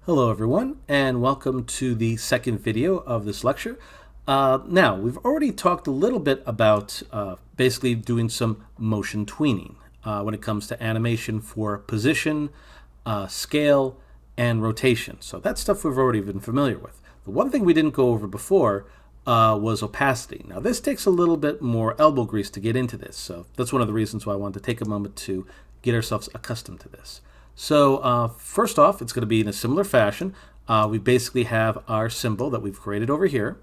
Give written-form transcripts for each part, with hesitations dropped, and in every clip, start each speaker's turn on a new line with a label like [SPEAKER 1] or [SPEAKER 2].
[SPEAKER 1] Hello everyone, and welcome to the second video of this lecture. Now, we've already talked a little bit about basically doing some motion tweening when it comes to animation for position, scale, and rotation. So that's stuff we've already been familiar with. The one thing we didn't go over before was opacity. Now this takes a little bit more elbow grease to get into this, so that's one of the reasons why I wanted to take a moment to get ourselves accustomed to this. So first off, it's going to be in a similar fashion. We basically have our symbol that we've created over here,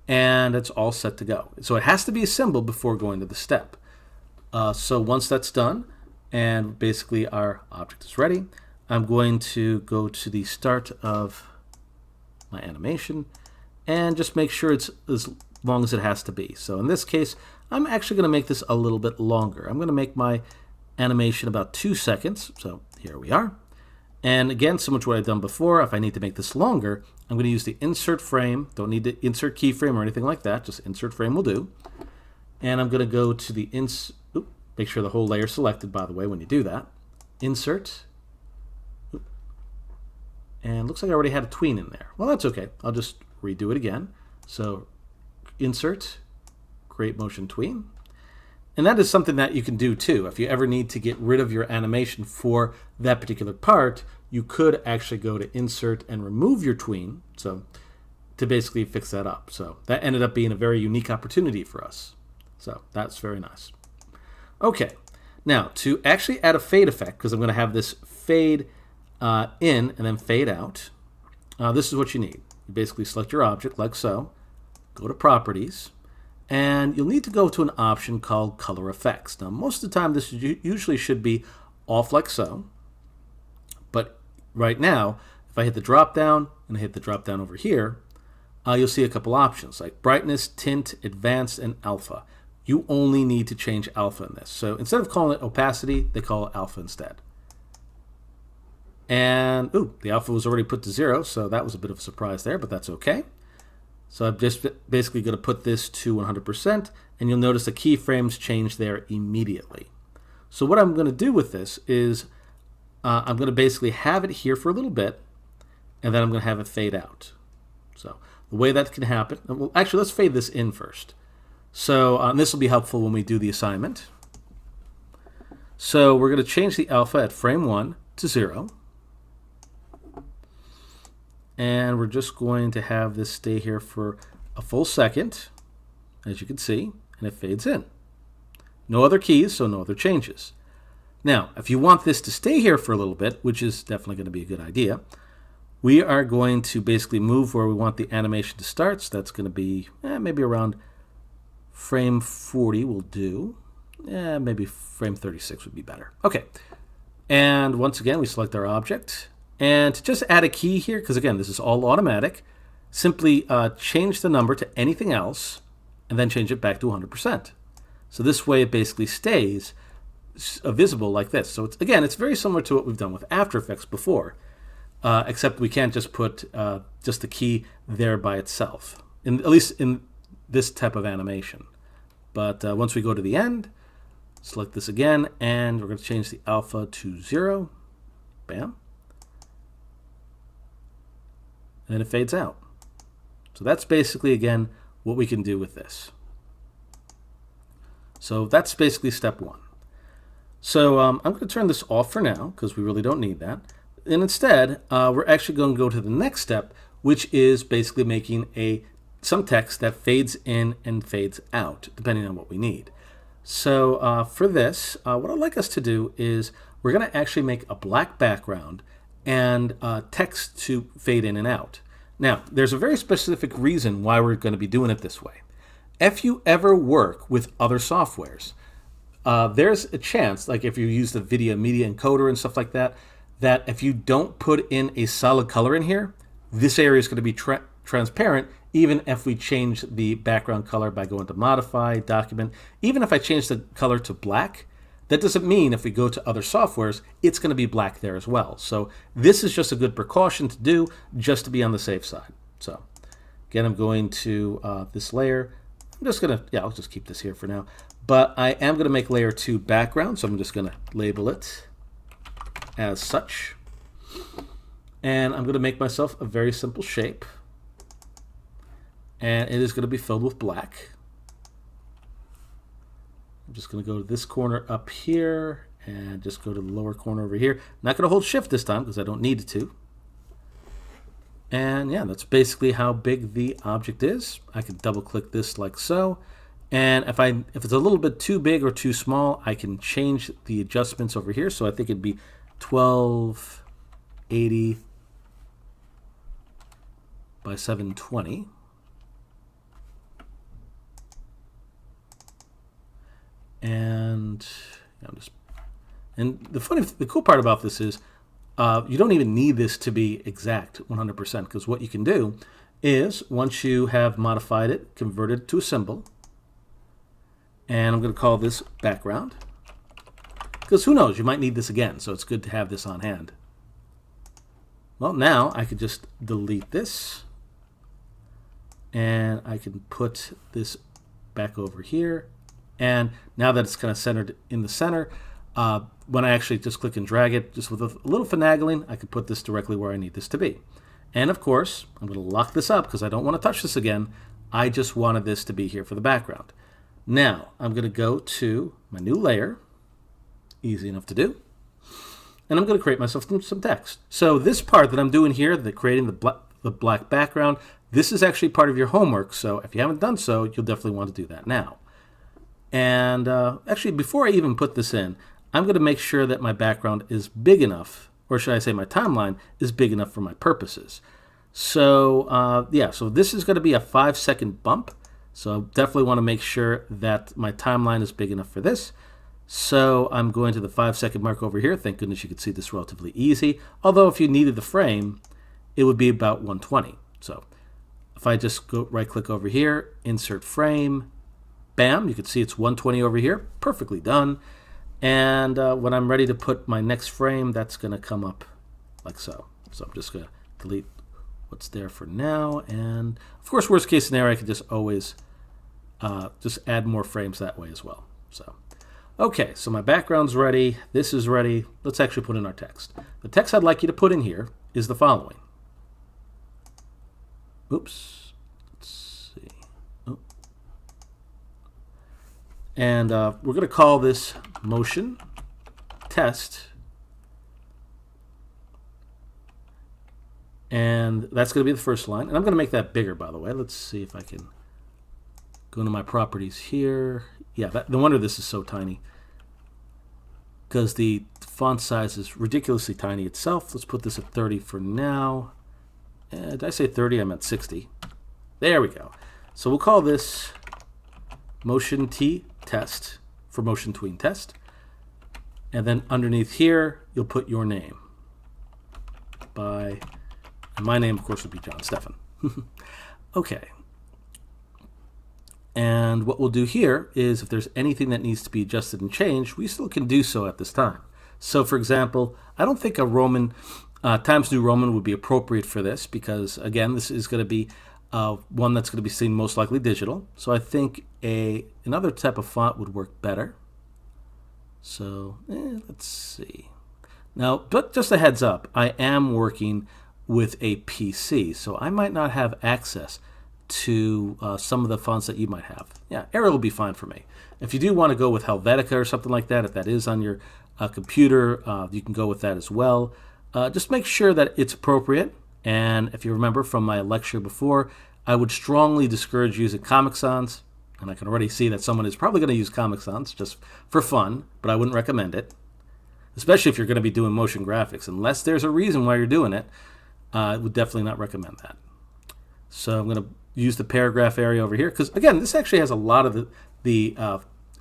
[SPEAKER 1] and it's all set to go. So it has to be a symbol before going to the step. So once that's done, and basically our object is ready, I'm going to go to the start of my animation and just make sure it's as long as it has to be. So in this case, I'm actually going to make this a little bit longer. I'm going to make my animation about 2 seconds. So here we are. And again, similar to what I've done before, if I need to make this longer, I'm going to use the insert frame. Don't need to insert keyframe or anything like that. Just insert frame will do. And I'm going to go to the make sure the whole layer is selected, by the way, when you do that. Insert. And it looks like I already had a tween in there. Well, that's okay. I'll just redo it again. So insert, create motion tween. And that is something that you can do too. If you ever need to get rid of your animation for that particular part, you could actually go to insert and remove your tween, so to basically fix that up. So that ended up being a very unique opportunity for us. So that's very nice. Okay, now to actually add a fade effect, because I'm going to have this fade in and then fade out, this is what you need. You basically select your object like so, go to properties, and you'll need to go to an option called color effects. Now most of the time this usually should be off like so, but right now if I hit the drop down and I hit the drop down over here, you'll see a couple options like brightness, tint, advanced, and alpha. You only need to change alpha in this. So instead of calling it opacity, they call it alpha instead. And the alpha was already put to 0, so that was a bit of a surprise there, but that's okay. So I'm just basically going to put this to 100%, and you'll notice the keyframes change there immediately. So what I'm going to do with this is I'm going to basically have it here for a little bit, and then I'm going to have it fade out. So the way that can happen, well, actually, let's fade this in first. So this will be helpful when we do the assignment. So we're going to change the alpha at frame 1 to 0. And we're just going to have this stay here for a full second, as you can see, and it fades in. No other keys, so no other changes. Now, if you want this to stay here for a little bit, which is definitely going to be a good idea, we are going to basically move where we want the animation to start. So that's going to be maybe around frame 40 will do. Maybe frame 36 would be better. Okay. And once again, we select our object. And to just add a key here, because again, this is all automatic, simply change the number to anything else and then change it back to 100%. So this way it basically stays visible like this. So it's very similar to what we've done with After Effects before, except we can't just put just the key there by itself, at least in this type of animation. But once we go to the end, select this again, and we're going to change the alpha to 0. Bam. And then it fades out. So that's basically, again, what we can do with this. So that's basically step 1. So I'm going to turn this off for now, because we really don't need that. And instead, we're actually going to go to the next step, which is basically making some text that fades in and fades out, depending on what we need. So for this, what I'd like us to do is we're going to actually make a black background and text to fade in and out. Now, there's a very specific reason why we're going to be doing it this way. If you ever work with other softwares, there's a chance, like if you use the video media encoder and stuff like that, that if you don't put in a solid color in here, this area is going to be transparent, even if we change the background color by going to Modify, Document. Even if I change the color to black, that doesn't mean if we go to other softwares, it's going to be black there as well. So this is just a good precaution to do, just to be on the safe side. So again, I'm going to this layer. I'm just going to, I'll just keep this here for now. But I am going to make layer 2 background, so I'm just going to label it as such. And I'm going to make myself a very simple shape. And it is going to be filled with black. I'm just going to go to this corner up here and just go to the lower corner over here. Not going to hold shift this time because I don't need it to. And yeah, that's basically how big the object is. I can double click this like so. And if it's a little bit too big or too small, I can change the adjustments over here. So I think it'd be 1280 by 720. And the cool part about this is you don't even need this to be exact 100%, because what you can do is once you have modified it, convert it to a symbol, and I'm going to call this background, because who knows, you might need this again, so it's good to have this on hand. Well, now I could just delete this, and I can put this back over here. And now that it's kind of centered in the center, when I actually just click and drag it, just with a little finagling, I can put this directly where I need this to be. And of course, I'm going to lock this up because I don't want to touch this again. I just wanted this to be here for the background. Now, I'm going to go to my new layer, easy enough to do, and I'm going to create myself some text. So this part that I'm doing here, creating the black background, this is actually part of your homework. So if you haven't done so, you'll definitely want to do that now. And actually, before I even put this in, I'm going to make sure that my background is big enough, or should I say my timeline is big enough for my purposes. So yeah, so this is going to be a 5-second bump. So I definitely want to make sure that my timeline is big enough for this. So I'm going to the 5-second mark over here. Thank goodness you could see this relatively easy. Although if you needed the frame, it would be about 120. So if I just go right click over here, insert frame, bam, you can see it's 120 over here, perfectly done. And when I'm ready to put my next frame, that's going to come up like so. So I'm just going to delete what's there for now. And of course, worst case scenario, I could just always just add more frames that way as well. So, okay, so my background's ready. This is ready. Let's actually put in our text. The text I'd like you to put in here is the following. Oops. And we're going to call this motion test. And that's going to be the first line. And I'm going to make that bigger, by the way. Let's see if I can go into my properties here. Yeah, no wonder this is so tiny, because the font size is ridiculously tiny itself. Let's put this at 30 for now. Did I say 30? I meant 60. There we go. So we'll call this Motion T test for Motion Tween test. And then underneath here, you'll put your name. And my name, of course, would be John Stephan. Okay. And what we'll do here is if there's anything that needs to be adjusted and changed, we still can do so at this time. So, for example, I don't think a Roman, Times New Roman would be appropriate for this because, again, this is going to be one that's going to be seen most likely digital. So I think another type of font would work better. So let's see. Now, but just a heads up, I am working with a PC, so I might not have access to some of the fonts that you might have. Yeah, Arial will be fine for me. If you do want to go with Helvetica or something like that, if that is on your computer, you can go with that as well. Just make sure that it's appropriate. And if you remember from my lecture before, I would strongly discourage using Comic Sans. And I can already see that someone is probably going to use Comic Sans just for fun, but I wouldn't recommend it. Especially if you're going to be doing motion graphics. Unless there's a reason why you're doing it, I would definitely not recommend that. So I'm going to use the paragraph area over here. Because, again, this actually has a lot of the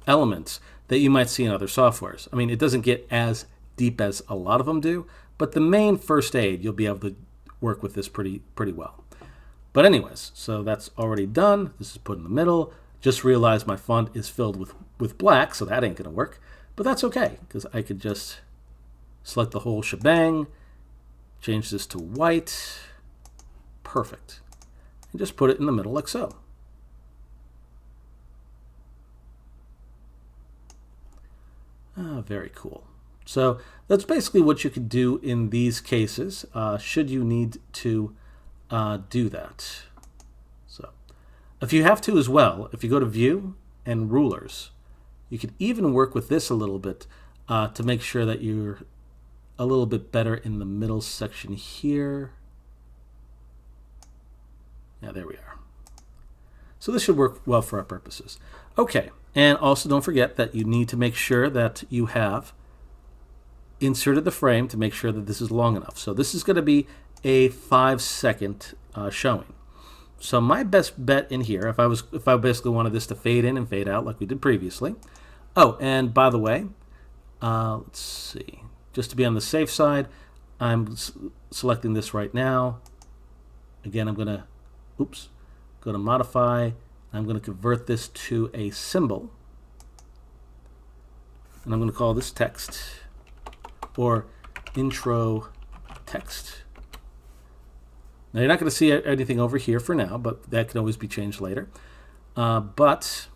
[SPEAKER 1] elements that you might see in other softwares. I mean, it doesn't get as deep as a lot of them do. But the main first aid, you'll be able to work with this pretty well. But anyways, so that's already done. This is put in the middle. Just realized my font is filled with black, so that ain't going to work. But that's okay, because I could just select the whole shebang, change this to white. Perfect. And just put it in the middle like so. Very cool. So that's basically what you could do in these cases, should you need to do that. So if you have to as well, if you go to View and Rulers, you could even work with this a little bit to make sure that you're a little bit better in the middle section here. Yeah, there we are. So this should work well for our purposes. Okay, and also don't forget that you need to make sure that you have inserted the frame to make sure that this is long enough. So this is going to be a 5-second showing. So my best bet in here, if I basically wanted this to fade in and fade out like we did previously. Oh, and by the way, let's see. Just to be on the safe side, I'm selecting this right now. Again, I'm going to, go to Modify. I'm going to convert this to a symbol. And I'm going to call this text, or intro text. Now you're not going to see anything over here for now, but that can always be changed later. But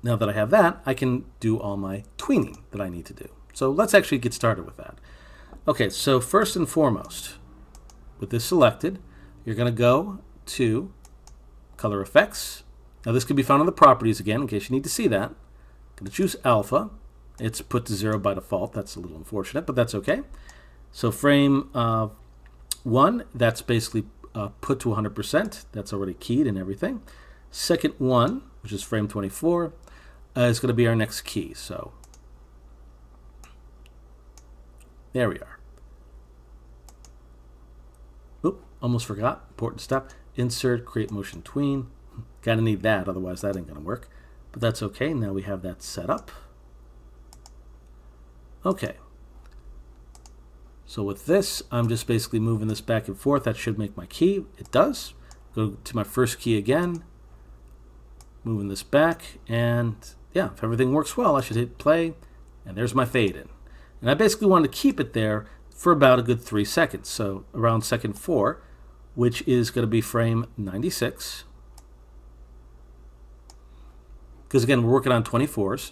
[SPEAKER 1] now that I have that, I can do all my tweening that I need to do. So let's actually get started with that. Okay, so first and foremost, with this selected, you're going to go to Color Effects. Now this can be found on the Properties again, in case you need to see that. I'm going to choose Alpha. It's put to 0 by default. That's a little unfortunate, but that's okay. So frame 1, that's basically put to 100%. That's already keyed and everything. Second one, which is frame 24, is going to be our next key. So there we are. Oop, almost forgot. Important step. Insert, create motion tween. Gotta need that, otherwise that ain't gonna work. But that's okay. Now we have that set up. Okay. So with this, I'm just basically moving this back and forth. That should make my key. It does. Go to my first key again. Moving this back, and yeah, if everything works well, I should hit play, and there's my fade in. And I basically wanted to keep it there for about a good 3 seconds. So around second 4, which is going to be frame 96. Because again, we're working on 24s.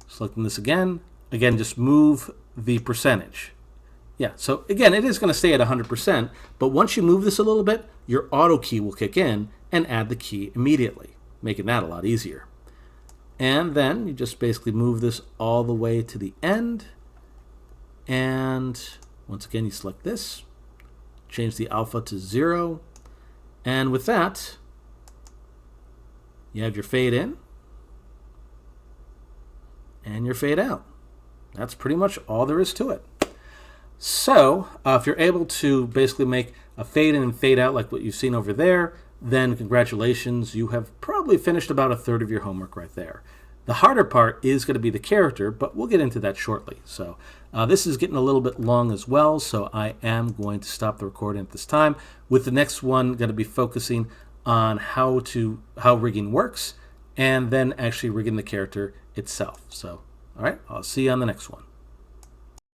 [SPEAKER 1] Selecting this again. Again, just move the percentage. Yeah, so again, it is going to stay at 100%, but once you move this a little bit, your auto key will kick in and add the key immediately, making that a lot easier. And then you just basically move this all the way to the end. And once again, you select this, change the alpha to 0. And with that, you have your fade in and your fade out. That's pretty much all there is to it. So if you're able to basically make a fade in and fade out like what you've seen over there, then congratulations, you have probably finished about a third of your homework right there. The harder part is going to be the character, but we'll get into that shortly. So this is getting a little bit long as well, so I am going to stop the recording at this time. With the next one, going to be focusing on how rigging works, and then actually rigging the character itself. So, all right, I'll see you on the next one.